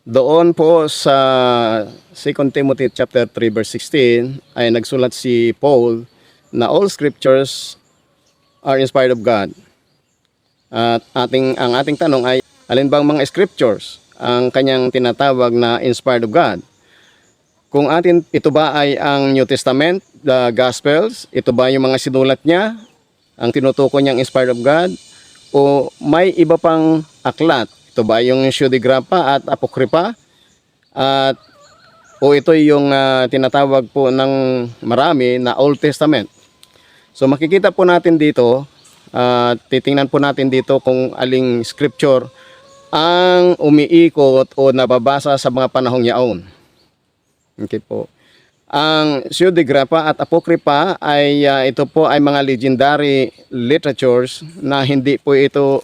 Doon po sa 2 Timothy chapter 3 verse 16 ay nagsulat si Paul na all scriptures are inspired of God. At ang ating tanong ay alin bang mga scriptures ang kanyang tinatawag na inspired of God? Kung ito ba ay ang New Testament, the Gospels, ito ba yung mga sinulat niya, ang tinutukoy niyang inspired of God, o may iba pang aklat? Ito ba yung Pseudegrapha at Apocrypha? O ito yung tinatawag po ng marami na Old Testament? So makikita po natin dito, titingnan po natin dito kung aling scripture ang umiikot o nababasa sa mga panahong yaon. Okay po. Ang Pseudegrapha at Apocrypha ay ito po ay mga legendary literatures na hindi po ito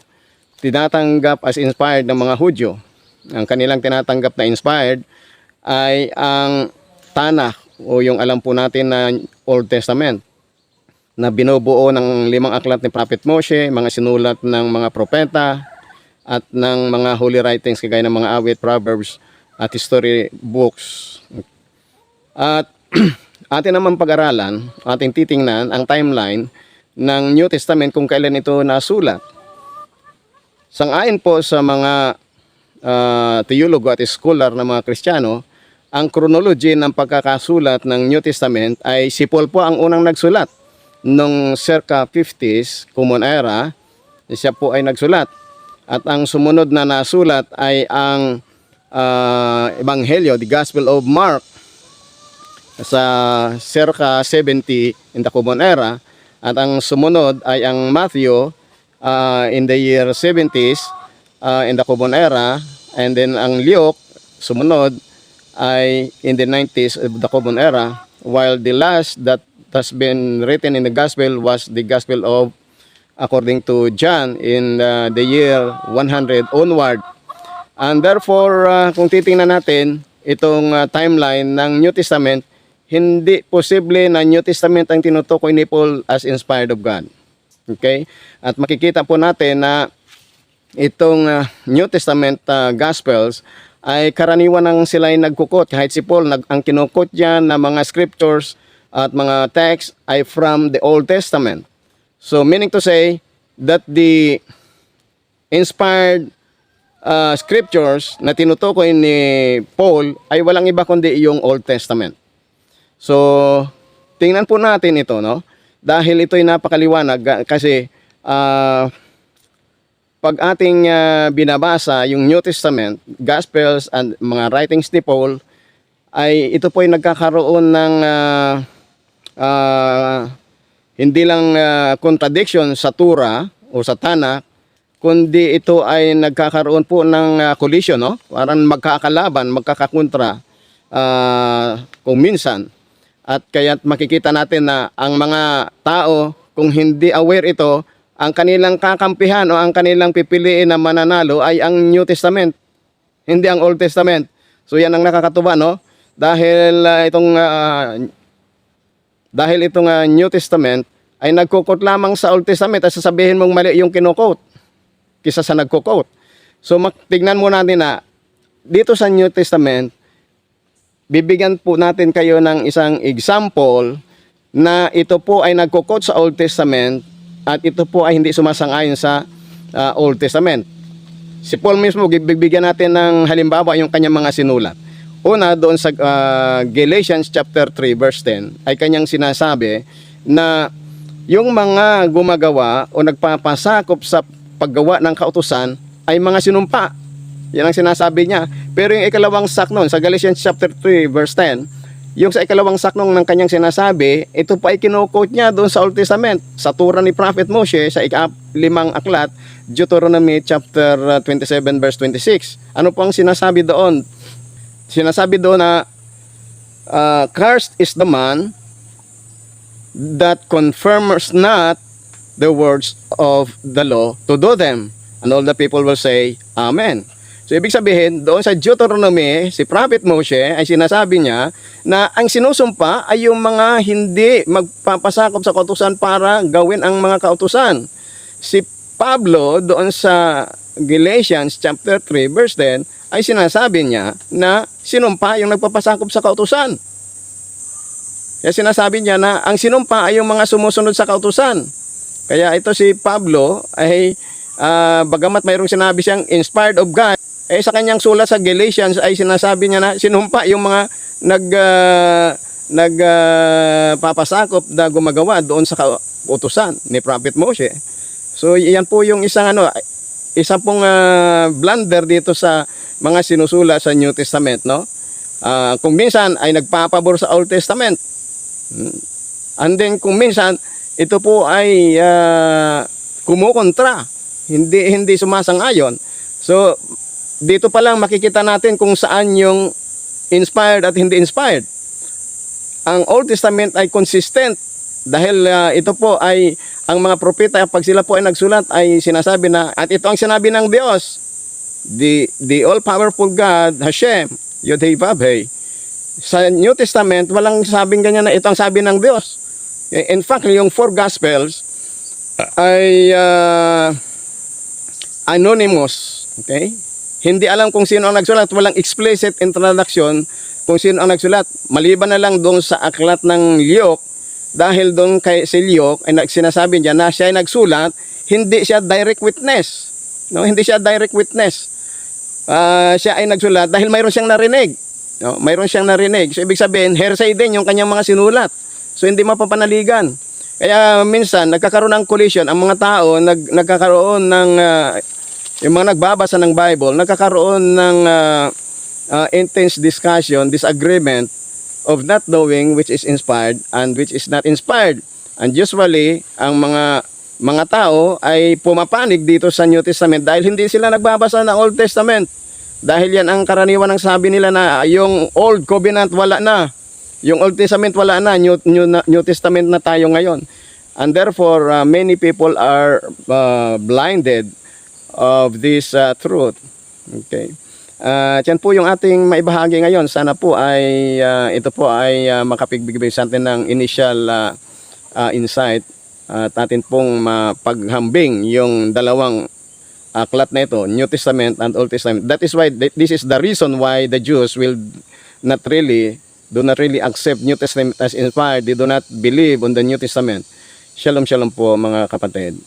tinatanggap as inspired ng mga Hudyo. Ang kanilang tinatanggap na inspired ay ang Tanakh o yung alam po natin na Old Testament na binubuo ng 5 aklat ni Prophet Moshe, mga sinulat ng mga propeta at ng mga holy writings kagaya ng mga awit, proverbs at history books. At atin naman pag-aralan, ating titingnan ang timeline ng New Testament kung kailan ito nasulat. Sang-ayon po sa mga teologo at scholar na mga Kristiyano, ang chronology ng pagkakasulat ng New Testament ay si Paul po ang unang nagsulat. Nung circa 50s, Common Era, siya po ay nagsulat. At ang sumunod na nasulat ay ang Ebanghelyo, the Gospel of Mark, sa circa 70 in the Common Era. At ang sumunod ay ang Matthew, in the year 70s in the Common Era, and then ang Luke sumunod ay in the 90s of the Common Era, while the last that has been written in the Gospel was the Gospel of according to John in the year 100 onward. And therefore, kung titingnan natin itong timeline ng New Testament, hindi posible na New Testament ang tinutukoy ni Paul as inspired of God. Okay? At makikita po natin na itong New Testament Gospels ay karaniwan ng sila ay nagkukot. Kahit si Paul, ang kinukot niya na mga scriptures at mga text ay from the Old Testament. So meaning to say that the inspired scriptures na tinutukoy ni Paul ay walang iba kundi yung Old Testament. So tingnan po natin ito, no? Dahil ito'y napakaliwanag kasi pag ating binabasa yung New Testament, Gospels and mga writings ni Paul, ay ito po ay nagkakaroon ng hindi lang contradiction sa Torah o sa Tanakh, kundi ito ay nagkakaroon po ng collision, no? Parang magkakalaban, magkakakontra kung minsan. At kaya't makikita natin na ang mga tao, kung hindi aware ito, ang kanilang kakampihan o ang kanilang pipiliin na mananalo ay ang New Testament, hindi ang Old Testament. So yan ang nakakatuwa, no? Dahil itong New Testament ay nagko-quote lamang sa Old Testament at sasabihin mong mali yung kino-quote kisa sa nagko-quote. So tignan mo natin na dito sa New Testament, bibigyan po natin kayo ng isang example na ito po ay nagko-quote sa Old Testament at ito po ay hindi sumasang-ayon sa Old Testament. Si Paul mismo, bibigyan natin ng halimbawa yung kanyang mga sinulat. Una, doon sa Galatians chapter 3 verse 10 ay kanyang sinasabi na yung mga gumagawa o nagpapasakop sa paggawa ng kautusan ay mga sinumpa. Yan ang sinasabi niya. Pero yung ikalawang saknon sa Galatians chapter 3 verse 10, yung sa ikalawang saknong ng kanyang sinasabi, ito pa ay kino-quote niya doon sa Old Testament, sa Torah ni Prophet Moshe, sa 5 aklat, Deuteronomy chapter 27 verse 26. Ano po ang sinasabi doon? Sinasabi doon na cursed is the man that confirms not the words of the law to do them. And all the people will say, Amen. So ibig sabihin, doon sa Deuteronomy, si Prophet Moshe ay sinasabi niya na ang sinusumpa ay yung mga hindi magpapasakop sa kautusan para gawin ang mga kautusan. Si Pablo doon sa Galatians chapter 3 verse 10 ay sinasabi niya na sinumpa yung nagpapasakop sa kautusan. Kaya sinasabi niya na ang sinumpa ay yung mga sumusunod sa kautusan. Kaya ito si Pablo ay bagamat mayroong sinabi siyang inspired of God, sa kanyang sulat sa Galatians ay sinasabi niya na sinumpa yung mga nagpapasakop na gumagawa doon sa kautusan ni Prophet Moshe. So yan po yung isa pong blunder dito sa mga sinusula sa New Testament, no? Kung minsan ay nagpapabor sa Old Testament. And then kung minsan ito po ay kumukontra, hindi sumasang-ayon. So dito pa lang makikita natin kung saan yung inspired at hindi inspired. Ang Old Testament ay consistent dahil ito po ay ang mga propeta pag sila po ay nagsulat ay sinasabi na at ito ang sinabi ng Diyos, the all-powerful God, Hashem, Yod-Heh-Vav-Heh. Sa New Testament, walang sabing ganyan na ito ang sabi ng Diyos. In fact, yung 4 Gospels ay anonymous. Okay? Hindi alam kung sino ang nagsulat. Walang explicit introduction kung sino ang nagsulat. Maliban na lang doon sa aklat ng Luke, dahil doon kay si Luke ay sinasabi niya na siya ay nagsulat, hindi siya direct witness. No? Hindi siya direct witness. Siya ay nagsulat dahil mayroon siyang narinig. No, mayroon siyang narinig. So ibig sabihin, hearsay din yung kanyang mga sinulat. So hindi mapapanaligan. Kaya minsan nagkakaroon ng collision ang mga tao, nagkakaroon ng yung mga nagbabasa ng Bible, nagkakaroon ng intense discussion, disagreement of not knowing which is inspired and which is not inspired. And usually, ang mga tao ay pumapanig dito sa New Testament dahil hindi sila nagbabasa ng Old Testament. Dahil yan ang karaniwan ng sabi nila na yung Old Covenant wala na. Yung Old Testament wala na. New Testament na tayo ngayon. And therefore, many people are blinded of this truth. Okay. Yan po yung ating maibahagi ngayon. Sana po ay ito po ay makapigbigay sa atin ng initial insight at atin pong mapaghambing yung dalawang aklat na ito, New Testament and Old Testament. That is why this is the reason why the Jews do not really accept New Testament as inspired. They do not believe on the New Testament. Shalom, shalom po mga kapatid.